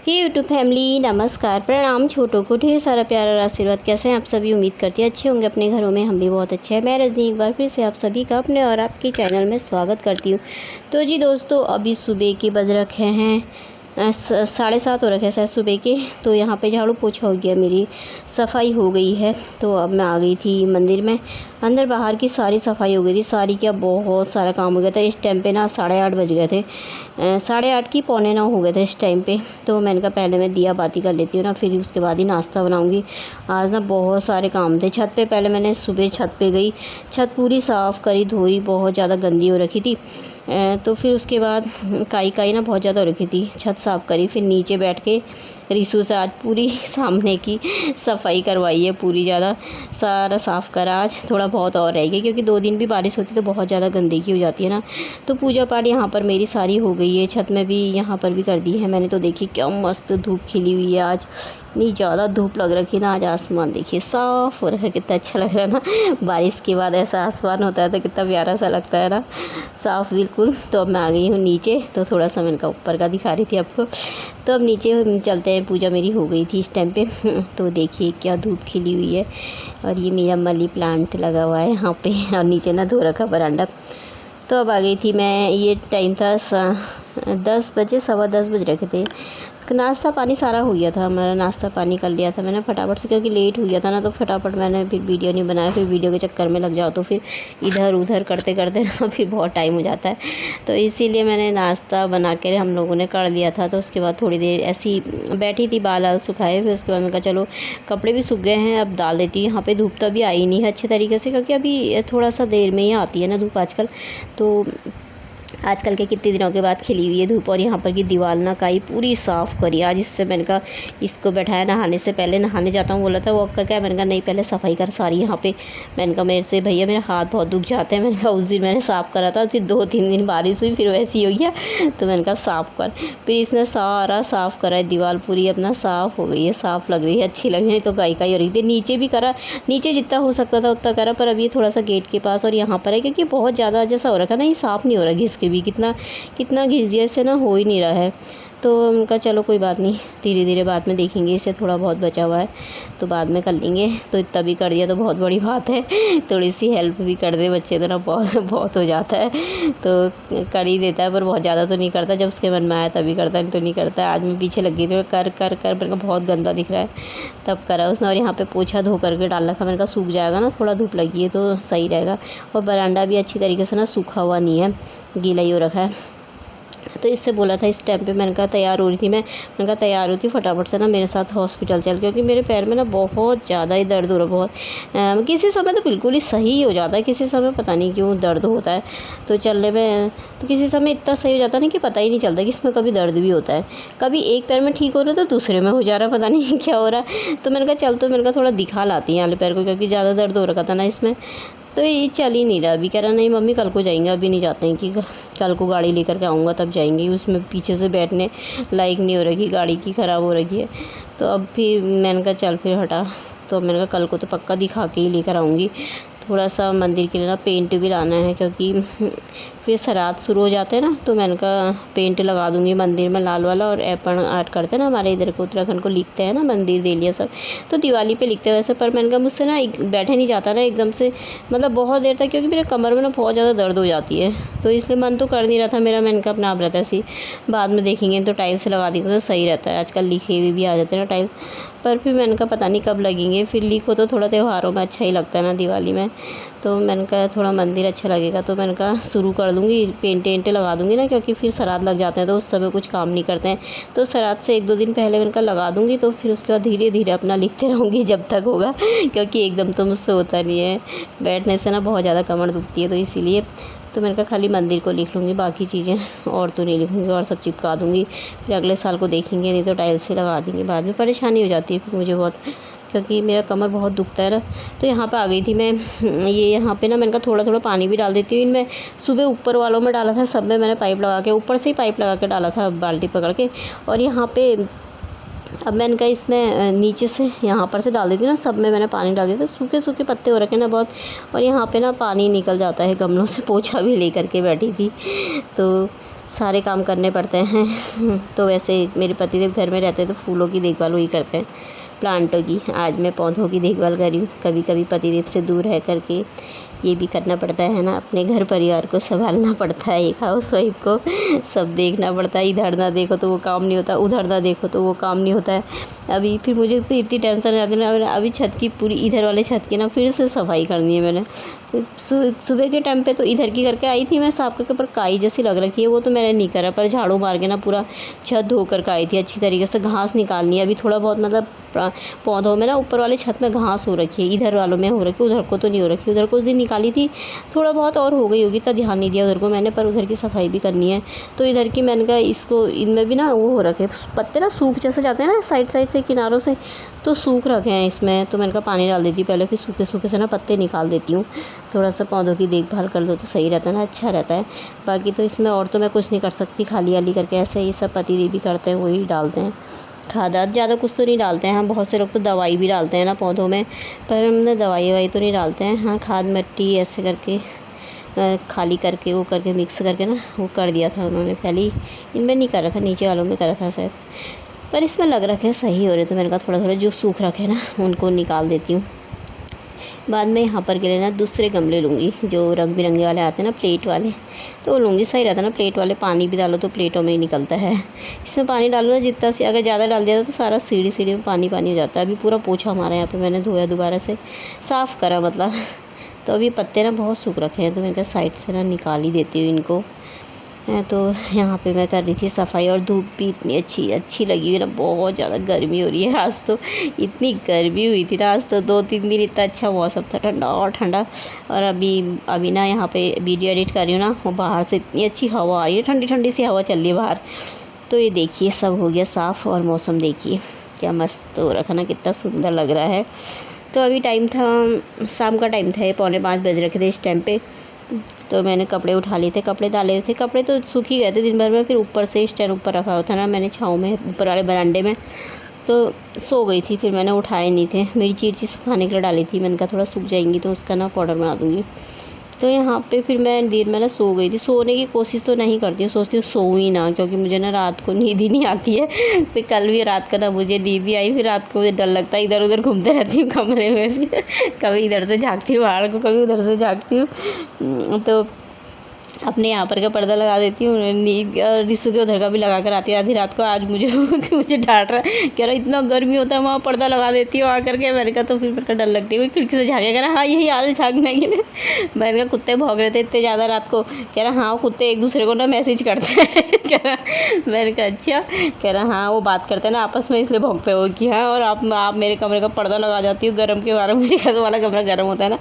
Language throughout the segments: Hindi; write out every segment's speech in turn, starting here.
हे यूट्यूब फैमिली, नमस्कार, प्रणाम। छोटों को ढेर सारा प्यार और आशीर्वाद। कैसे हैं आप सभी? उम्मीद करती हैं अच्छे होंगे अपने घरों में। हम भी बहुत अच्छे हैं। मैं रजनी एक बार फिर से आप सभी का अपने और आपके चैनल में स्वागत करती हूँ। तो जी दोस्तों, अभी सुबह के बज रखे हैं 7:30 हो रखे हैं शायद सुबह के। तो यहाँ पे झाड़ू पोछा हो गया, मेरी सफाई हो गई है। तो अब मैं आ गई थी मंदिर में। अंदर बाहर की सारी सफाई हो गई थी, सारी क्या बहुत सारा काम हो गया था। इस टाइम पे ना 8:30 बज गए थे, 8:30 की 8:45 हो गए थे इस टाइम पे। तो मैंने कहा पहले मैं दिया बाती कर लेती हूँ ना, फिर उसके बाद ही नाश्ता बनाऊँगी। आज ना बहुत सारे काम थे छत पे। पहले मैंने सुबह छत पे गई, छत पूरी साफ़ करी, धोई, बहुत ज़्यादा गंदी हो रखी थी। तो फिर उसके बाद काई ना बहुत ज़्यादा हो रखी थी, छत साफ़ करी। फिर नीचे बैठ के रिसू से आज पूरी सामने की सफाई करवाई है, पूरी ज़्यादा सारा साफ़ करा। आज थोड़ा बहुत और रह गया क्योंकि 2 दिन भी बारिश होती तो बहुत ज़्यादा गंदगी हो जाती है ना। तो पूजा पाठ यहाँ पर मेरी सारी हो गई है, छत में भी यहाँ पर भी कर दी है मैंने। तो देखिए क्या मस्त धूप खिली हुई है आज, इतनी ज़्यादा धूप लग रखी ना। आज आसमान देखिए साफ़ हो रहा है, कितना अच्छा लग रहा है ना। बारिश के बाद ऐसा आसमान होता है तो कितना प्यारा सा लगता है ना, साफ़ बिल्कुल। तो अब मैं आ गई हूँ नीचे, तो थोड़ा सा मैंने का ऊपर का दिखा रही थी आपको। तो अब नीचे चलते हैं, पूजा मेरी हो गई थी इस टाइम पे। तो देखिए क्या धूप खिली हुई है। और ये मेरा मनी प्लांट लगा हुआ है यहाँ पे, और नीचे ना धो रखा बरामदा। तो अब आ गई थी मैं। ये टाइम था 10 बजे, 10:15 बज रखे थे। नाश्ता पानी सारा हो गया था हमारा, नाश्ता पानी कर लिया था मैंने फटाफट से, क्योंकि लेट हो गया था ना। तो फटाफट मैंने फिर वीडियो नहीं बनाया। फिर वीडियो के चक्कर में लग जाओ तो फिर इधर उधर करते करते ना फिर बहुत टाइम हो जाता है। तो इसीलिए मैंने नाश्ता बना के हम लोगों ने कर लिया था। तो उसके बाद थोड़ी देर ऐसी बैठी थी, बाल आल सुखाए। फिर उसके बाद मैंने कहा चलो कपड़े भी सूख गए हैं, अब डाल देती हूँ। यहाँ पर धूप तो अभी आई नहीं है अच्छे तरीके से, क्योंकि अभी थोड़ा सा देर में ही आती है ना धूप आजकल। तो आजकल के कितने दिनों के बाद खिली हुई है धूप। और यहाँ पर की दीवार ना काई पूरी साफ़ करी आज। इससे मैंने कहा इसको बैठाया नहाने से पहले, नहाने जाता हूँ बोला था वॉक करके। मैंने कहा नहीं पहले सफाई कर सारी यहाँ पे। मैंने कहा मेरे से भैया मेरे हाथ बहुत दुख जाते हैं। मैंने कहा उस दिन मैंने साफ़ करा था, फिर 2-3 दिन बारिश हुई, फिर वैसे ही हो गया। तो मैंने कहा साफ़ कर। फिर इसने सारा साफ़ करा है, दीवार पूरी अपना साफ़ हो गई है, साफ़ लग रही है, अच्छी लग रही है। तो काई हो रही थी। नीचे भी करा, नीचे जितना हो सकता था उतना करा। पर अब ये थोड़ा सा गेट के पास और यहाँ पर है, क्योंकि बहुत ज़्यादा जैसा हो रखा है ना, ये साफ़ नहीं हो रहा घिस के भी। कितना घिस दिया, इससे ना हो ही नहीं रहा है। तो उनका चलो कोई बात नहीं, धीरे धीरे बाद में देखेंगे। इसे थोड़ा बहुत बचा हुआ है तो बाद में कर लेंगे। तो इतना भी कर दिया तो बहुत बड़ी बात है। थोड़ी सी हेल्प भी कर दे बच्चे तो ना बहुत हो जाता है। तो कर ही देता है, पर बहुत ज़्यादा तो नहीं करता। जब उसके मन में आया तभी करता है, तो नहीं करता है। आज मैं पीछे लगी थी, कर मेरे को बहुत गंदा दिख रहा है, तब करा उसने। और यहाँ पे पोछा धो करके डाल रखा। मैंने कहा सूख जाएगा ना, थोड़ा धूप लगी है तो सही रहेगा। और बरामदा भी अच्छी तरीके से ना सूखा हुआ नहीं है, गीला ही हो रखा है। तो इससे बोला था इस टाइम पे। मैंने कहा तैयार हो रही थी मैंने कहा तैयार होती फटाफट से ना मेरे साथ हॉस्पिटल चल, क्योंकि मेरे पैर में ना बहुत ज़्यादा ही दर्द हो रहा है। बहुत किसी समय तो बिल्कुल ही सही हो जाता है, किसी समय पता नहीं क्यों दर्द होता है। तो चलने में तो किसी समय इतना सही हो जाता है ना कि पता ही नहीं चलता कि इसमें कभी दर्द भी होता है। कभी एक पैर में ठीक हो रहा है तो दूसरे में हो जा रहा है, पता नहीं क्या हो रहा है। तो मैंने कहा चल, तो मैंने कहा थोड़ा दिखा लाती हैं वाले पैर को, क्योंकि ज़्यादा दर्द हो रखा था ना इसमें। तो ये चल ही नहीं रहा। अभी कह रहा नहीं मम्मी कल को जाएंगे, अभी नहीं जाते हैं, कि कल को गाड़ी लेकर के आऊँगा तब जाएंगे। उसमें पीछे से बैठने लायक नहीं हो रही, गाड़ी की ख़राब हो रही है। तो अब फिर मैंने कहा चल फिर हटा। तो मैंने कहा कल को तो पक्का दिखा के ही लेकर आऊँगी। थोड़ा सा मंदिर के लिए ना पेंट भी लाना है, क्योंकि फिर श्राद्ध शुरू हो जाते हैं ना। तो मैंने कहा पेंट लगा दूँगी मंदिर में, लाल वाला। और एपन आर्ट करते हैं ना हमारे इधर को, उत्तराखंड को लिखते हैं ना मंदिर देलिया सब, तो दिवाली पे लिखते हैं वैसे। पर मैंने कहा मुझसे ना बैठे नहीं जाता ना एकदम से, मतलब बहुत देर तक, क्योंकि मेरे कमर में ना बहुत ज़्यादा दर्द हो जाती है। तो इसलिए मन तो कर नहीं रहा था मेरा। मैंने कहा अपना आप रहता है सी, बाद में देखेंगे। तो टाइल्स लगा देंगे तो सही रहता है, आजकल लिखे हुए भी आ जाते हैं ना टाइल्स। पर फिर मैंने कहा पता नहीं कब लगेंगे। फिर लिखो तो थोड़ा त्योहारों में अच्छा ही लगता है ना, दिवाली में। तो मैंने कहा थोड़ा मंदिर अच्छा लगेगा। तो मैंने कहा शुरू कर दूँगी, पेंट लगा दूँगी ना, क्योंकि फिर श्राद्ध लग जाते हैं तो उस समय कुछ काम नहीं करते हैं। तो श्राद्ध से 1-2 दिन पहले मैंने कहा लगा दूँगी। तो फिर उसके बाद धीरे धीरे अपना लिखते रहूँगी जब तक होगा, क्योंकि एकदम तो मुझसे होता नहीं है। बैठने से ना बहुत ज़्यादा कमर दुखती है, तो इसीलिए। तो मैंने कहा खाली मंदिर को लिख लूँगी, बाकी चीज़ें और तो नहीं लिखूँगी। और सब चिपका दूँगी, फिर अगले साल को देखेंगे, नहीं तो टाइल्स से लगा देंगे। बाद में परेशानी हो जाती है फिर मुझे बहुत, क्योंकि मेरा कमर बहुत दुखता है ना। तो यहाँ पे आ गई थी मैं। ये यहाँ पे ना मैंने कहा थोड़ा थोड़ा पानी भी डाल देती हूँ इनमें। सुबह ऊपर वालों में डाला था, सब में मैंने पाइप लगा के, ऊपर से ही पाइप लगा के डाला था बाल्टी पकड़ के। और यहाँ पे अब मैंने कहा इसमें नीचे से यहाँ पर से डाल देती हूँ ना, सब में मैंने पानी डाल दिया था। सूखे सूखे पत्ते हो रखे ना बहुत, और यहाँ पे ना पानी निकल जाता है गमलों से। पोछा भी ले करके बैठी थी। तो सारे काम करने पड़ते हैं। तो वैसे मेरे पतिदेव घर में रहते हैं तो फूलों की देखभाल वही करते हैं, प्लांटों की। आज मैं पौधों की देखभाल कर रही हूँ। कभी कभी पतिदेव से दूर रह करके ये भी करना पड़ता है ना, अपने घर परिवार को संभालना पड़ता है। एक हाउसवाइफ को सब देखना पड़ता है। इधर ना देखो तो वो काम नहीं होता, उधर ना देखो तो वो काम नहीं होता है। अभी फिर मुझे तो इतनी टेंशन आ जाती है ना, अभी छत की पूरी इधर वाले छत की ना फिर से सफाई करनी है मैंने। सुबह के टाइम पे तो इधर की करके आई थी मैं साफ करके, पर काई जैसी लग रखी है वो तो मैंने नहीं करा, पर झाड़ू मार के ना पूरा छत धो करके आई थी अच्छी तरीके से। घास निकालनी है अभी थोड़ा बहुत, मतलब पौधों में ना ऊपर वाले छत में घास हो रखी है, इधर वालों में हो रखी है, उधर को तो नहीं हो रखी। उधर को उस दिन निकाली थी थोड़ा बहुत और हो गई होगी, इतना ध्यान नहीं दिया उधर को मैंने, पर उधर की सफाई भी करनी है। तो इधर की मैंने कहा इसको, इनमें भी ना वो हो रखे पत्ते ना सूख जैसे जाते हैं ना साइड साइड से किनारों से, तो सूख रखे हैं इसमें। तो मैंने कहा पानी डाल देती हूँ पहले, फिर सूखे सूखे से ना पत्ते निकाल देती हूँ। थोड़ा सा पौधों की देखभाल कर दो तो सही रहता है ना, अच्छा रहता है। बाकी तो इसमें और तो मैं कुछ नहीं कर सकती, खाली आली करके ऐसे ही सब पतिदेव भी करते हैं, वही डालते हैं। खाद ज़्यादा कुछ तो नहीं डालते हैं हम, बहुत से लोग तो दवाई भी डालते हैं ना पौधों में, पर हमने दवाई ववाई तो नहीं डालते हैं। हाँ, खाद मिट्टी ऐसे करके खाली करके वो करके मिक्स करके ना वो कर दिया था उन्होंने पहले ही। इनमें नहीं करा था, नीचे वालों में करा था शायद, पर इसमें लग रखे सही हो रहे। तो मैंने कहा थोड़ा थोड़ा जो सूख रखे ना उनको निकाल देती हूँ। बाद में यहाँ पर के लिए ना दूसरे गमले लूँगी जो रंग बिरंगे वाले आते हैं ना, प्लेट वाले, तो वो लूँगी। सही रहता है ना प्लेट वाले, पानी भी डालो तो प्लेटों में ही निकलता है। इसमें पानी डालो ना जितना से, अगर ज़्यादा डाल दिया तो सारा सीढ़ी सीढ़ी में पानी पानी हो जाता है। अभी पूरा पोछा हमारे यहाँ पे मैंने धोया, दोबारा से साफ़ करा मतलब। तो अभी पत्ते ना बहुत सूख रखे हैं, तो मैंने कहा साइड से ना निकाल ही देती हूँ इनको। तो यहाँ पे मैं कर रही थी सफाई, और धूप भी इतनी अच्छी लगी हुई ना, बहुत ज़्यादा गर्मी हो रही है आज तो। इतनी गर्मी हुई थी ना आज तो, 2-3 दिन इतना अच्छा मौसम था, ठंडा और ठंडा। और अभी ना यहाँ पे वीडियो एडिट कर रही हूँ ना, वो बाहर से इतनी अच्छी हवा आ रही है, ठंडी ठंडी सी हवा चल रही है बाहर। तो ये देखिए सब हो गया साफ़, और मौसम देखिए क्या मस्त हो रखा ना, कितना सुंदर लग रहा है। तो अभी टाइम था, शाम का टाइम था, ये 4:45 बज रखे थे इस टाइम पे। तो मैंने कपड़े उठा लिए थे, कपड़े डाले थे, कपड़े तो सूख ही गए थे दिन भर में। फिर ऊपर से स्टैंड ऊपर रखा हुआ था ना मैंने छाँव में, ऊपर वाले बरामदे में, तो सो गई थी। फिर मैंने उठाए नहीं थे, मेरी चीज़ सुखाने के लिए डाली थी। मैंने कहा थोड़ा सूख जाएंगी तो उसका ना पाउडर बना दूँगी। तो यहाँ पे फिर मैं देर में ना सो गई थी। सोने की कोशिश तो नहीं करती हूँ, सोचती हूँ सोऊं ही ना, क्योंकि मुझे ना रात को नींद ही नहीं आती है। फिर कल भी रात का ना मुझे नींद ही आई, फिर रात को मुझे डर लगता है, इधर उधर घूमते रहती हूँ कमरे में। फिर कभी इधर से झाँकती हूँ बाहर को, कभी उधर से झाँकती हूँ। तो अपने यहाँ पर का पर्दा लगा देती हूँ, नींद और रिसु के उधर का भी लगा कर आती है आधी रात को। आज मुझे डांट रहा, कह रहा इतना गर्मी होता है वहाँ पर्दा लगा देती हूँ आकर के। मैंने कहा तो फिर मेरे को डर लगती है, खिड़की से झाँके, कह रहा हाँ यही आज झाँकने के लिए। मैंने कहा कुत्ते भौंक रहे थे इतने ज़्यादा रात को, कह रहा हाँ कुत्ते एक दूसरे को ना मैसेज करते हैं। कह रहा, मैंने कहा अच्छा, कह रहा हाँ वो बात करते हैं ना आपस में इसलिए भौंकते हो कि हाँ, और आप मेरे कमरे का पर्दा लगा जाती हो गर्म के बारे में। मुझे कैसे वाला कमरा गर्म होता है ना।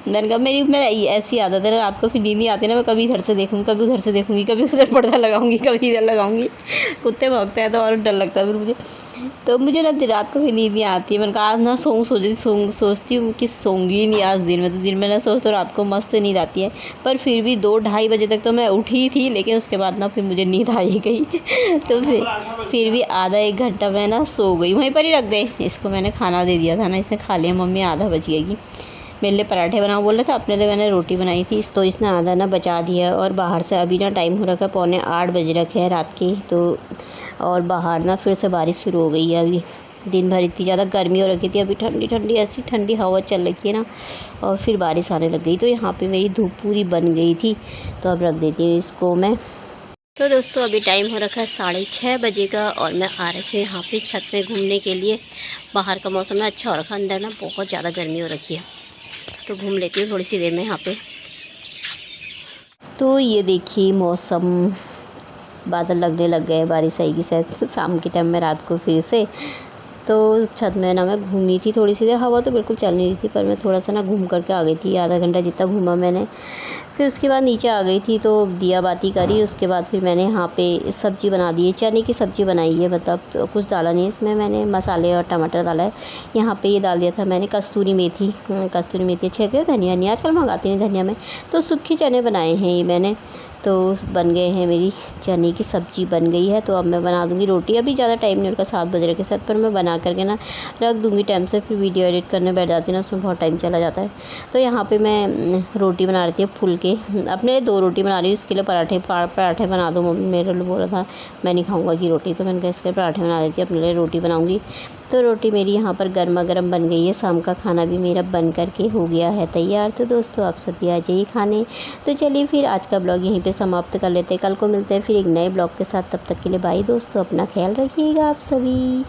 मैंने कहा मेरी ऐसी आदत है ना, रात को फिर नींद नहीं आती ना, मैं कभी इधर से देखूँगी, कभी उधर से देखूँगी, कभी उधर पर्दा लगाऊंगी, कभी इधर लगाऊंगी। कुत्ते भौंकते हैं तो और डर लगता है फिर मुझे। तो मुझे ना रात को भी नींद नहीं आती है। मैंने कहा आज ना सोचती हूँ कि सोऊंगी ही नहीं आज दिन में। तो दिन में ना सोचती रात को मस्त नींद आती है, पर फिर भी 2-2:30 बजे तक तो मैं उठी थी, लेकिन उसके बाद ना फिर मुझे नींद आ ही गई। तो फिर भी आधा 1 घंटा मैं ना सो गई। वहीं पर ही रख दे, इसको मैंने खाना दे दिया था ना, इसने खा लिया। मम्मी आधा बच गई, मेरे लिए पराठे बनाओ बोल रहा था, अपने लिए मैंने रोटी बनाई थी, तो इसने आधा ना बचा दिया। और बाहर से अभी ना टाइम हो रखा है 7:45 बज रखे हैं रात की। तो और बाहर ना फिर से बारिश शुरू हो गई है। अभी दिन भर इतनी ज़्यादा गर्मी हो रखी थी, अभी ठंडी ठंडी ऐसी ठंडी हवा चल रखी है ना, और फिर बारिश आने लग गई। तो यहाँ पे मेरी धूप पूरी बन गई थी, तो अब रख देती हूँ इसको मैं। तो दोस्तों अभी टाइम हो रखा है 6:30 बजे का, और मैं आ रखी हूँ यहाँ पे छत में घूमने के लिए। बाहर का मौसम है अच्छा हो रखा, अंदर ना बहुत ज़्यादा गर्मी हो रखी है, तो घूम लेती हूँ थोड़ी सी देर में यहाँ पे। तो ये देखिए मौसम, बादल लगने लग गए, बारिश आएगी शायद शाम के टाइम में, रात को फिर से। तो छत में ना मैं घूमी थी थोड़ी सी देर, हवा तो बिल्कुल चल नहीं रही थी, पर मैं थोड़ा सा ना घूम करके आ गई थी, आधा घंटा जितना घूमा मैंने। फिर उसके बाद नीचे आ गई थी, तो दिया बाती करी। उसके बाद फिर मैंने यहाँ पे सब्ज़ी बना दी है, चने की सब्ज़ी बनाई है। मतलब तो कुछ डाला नहीं इसमें, मैंने मसाले और टमाटर डाला है। यहाँ पे ये डाल दिया था मैंने कस्तूरी मेथी अच्छी लगती है, धनिया नहीं आजकल मंगाती नहीं धनिया में, तो सूखे चने बनाए हैं ये मैंने। तो बन गए हैं, मेरी चने की सब्ज़ी बन गई है। तो अब मैं बना दूँगी रोटी। अभी ज़्यादा टाइम नहीं, उनका 7 बज रहे के साथ, पर मैं बना करके ना रख दूँगी टाइम से, फिर वीडियो एडिट करने बैठ जाती ना, उसमें बहुत टाइम चला जाता है। तो यहाँ पे मैं रोटी बना रही थी फुल के, अपने लिए 2 रोटी बना रही हूँ। इसके लिए पराठे बना दो मम्मी, मेरे लिए बोला था, मैं नहीं खाऊँगा कि रोटी, तो मैंने कहा इसके पराठे बना देती हूँ, अपने लिए रोटी बनाऊँगी। तो रोटी मेरी यहाँ पर गर्मा गर्म बन गई है। शाम का खाना भी मेरा बन करके हो गया है तैयार। तो दोस्तों आप सभी आ जाइए खाने। तो चलिए फिर आज का ब्लॉग यहीं पे समाप्त कर लेते हैं। कल को मिलते हैं फिर एक नए ब्लॉग के साथ। तब तक के लिए बाय दोस्तों, अपना ख्याल रखिएगा आप सभी।